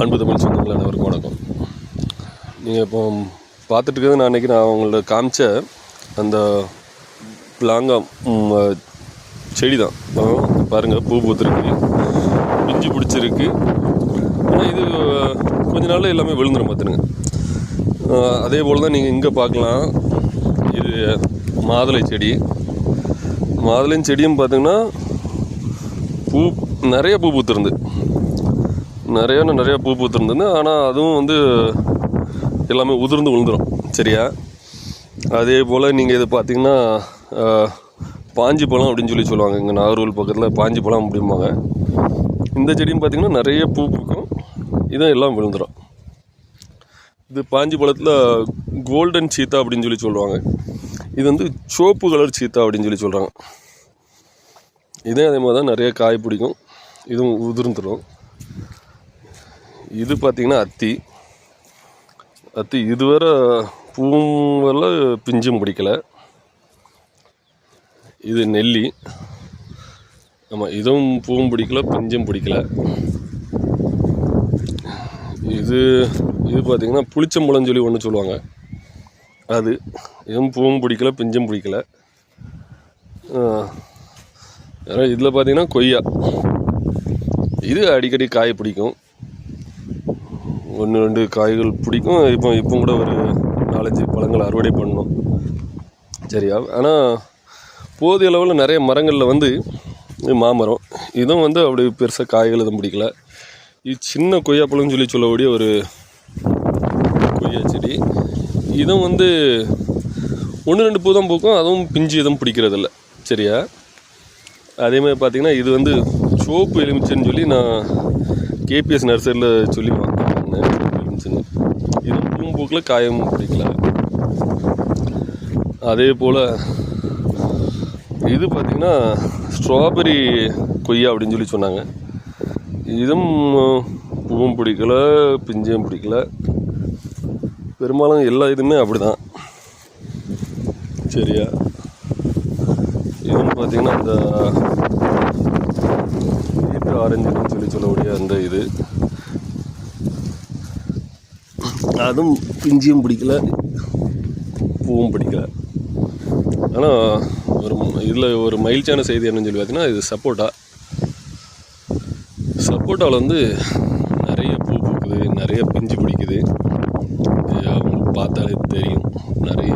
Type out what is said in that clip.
அன்பு தமிழ் சொந்தங்கள் அனைவருக்கும் வணக்கம். நீங்கள் இப்போ பார்த்துட்டு இருக்கிறது நான் அன்றைக்கி நான் உங்கள்ட்ட காமிச்ச அந்த பிளாங்காம் செடி தான். பாருங்கள், பூ பூத்துருக்கு, பிஞ்சு பிடிச்சிருக்கு. ஆனால் இது கொஞ்ச நாளில் எல்லாமே விழுந்துடும் பார்த்துருங்க. அதே போல் தான் நீங்கள் இங்கே பார்க்கலாம். இது மாதுளை செடி. மாதுளை செடியும் பார்த்திங்கன்னா நிறைய பூ பூத்துருந்து, நிறையா பூ பூத்துருந்தது. ஆனால் அதுவும் எல்லாமே உதிர்ந்து விழுந்துடும். சரியா? அதே போல் நீங்கள் இது பார்த்திங்கன்னா பாஞ்சி பழம் அப்படின்னு சொல்லுவாங்க. இங்கே நாகர்கோவில் பக்கத்தில் பாஞ்சி பழம் அப்படிம்பாங்க. இந்த செடியும் பார்த்திங்கன்னா நிறைய பூ பூக்கும், இதுவும் எல்லாம் விழுந்துடும். இது பாஞ்சி பழத்தில் கோல்டன் சீத்தா அப்படின்னு சொல்லுவாங்க. இது சோப்பு கலர் சீத்தா அப்படின்னு சொல்கிறாங்க. இதே அதே மாதிரி தான் நிறைய காய் பிடிக்கும், இதுவும் உதிர்ந்துடும். இது பார்த்திங்கன்னா அத்தி இதுவரை பூவும் வரல, பிஞ்சும் பிடிக்கலை. இது நெல்லி. ஆமாம், இதுவும் பூவும் பிடிக்கல, பிஞ்சும் பிடிக்கலை. இது பார்த்திங்கன்னா புளிச்சம்பழம் ஒன்று சொல்லுவாங்க. அது இதுவும் பூவும் பிடிக்கல, பிஞ்சும் பிடிக்கலை. இதில் பார்த்திங்கன்னா கொய்யா. இது அடிக்கடி காய் பிடிக்கும், 1-2 காய்கள் பிடிக்கும். இப்போ கூட ஒரு 4-5 பழங்கள் அறுவடை பண்ணணும். சரியா? ஆனால் போதிய அளவில் நிறைய மரங்களில் மாமரம் இதுவும் அப்படி பெருசாக காய்கள் எதுவும் பிடிக்கல. இது சின்ன கொய்யா பழம்னு சொல்லக்கூடிய ஒரு கொய்யா செடி. இதுவும் 1-2 பூ தான் பூக்கும், அதுவும் பிஞ்சு எதுவும் பிடிக்கிறதில்ல. சரியா? அதேமாதிரி பார்த்திங்கன்னா இது சோப்பு எலுமிச்சைன்னு சொல்லி நான் கேபிஎஸ் நர்சரியில் சொல்லி வாங்கினேன். எலுமிச்சைன்னு இது பூம்பூக்கில் காயும் பிடிக்கல. அதே போல் இது பார்த்திங்கன்னா ஸ்ட்ராபெரி கொய்யா அப்படின்னு சொன்னாங்க. இதுவும் பூவும் பிடிக்கல, பிஞ்சும் பிடிக்கல. பெரும்பாலும் எல்லா இதுவுமே அப்படி தான். சரியா? இதுன்னு பார்த்திங்கன்னா இந்த வீட்டு ஆரஞ்சுன்னு சொல்லக்கூடிய அந்த இது, அதுவும் பிஞ்சியும் பிடிக்கல, பூவும் பிடிக்கல. ஆனால் ஒரு மகிழ்ச்சியான செய்தி என்னன்னு பார்த்தீங்கன்னா, இது சப்போட்டாவில் நிறைய பூ பூக்குது, நிறைய பிஞ்சு பிடிக்குது. அவங்களுக்கு பார்த்தாலே தெரியும், நிறைய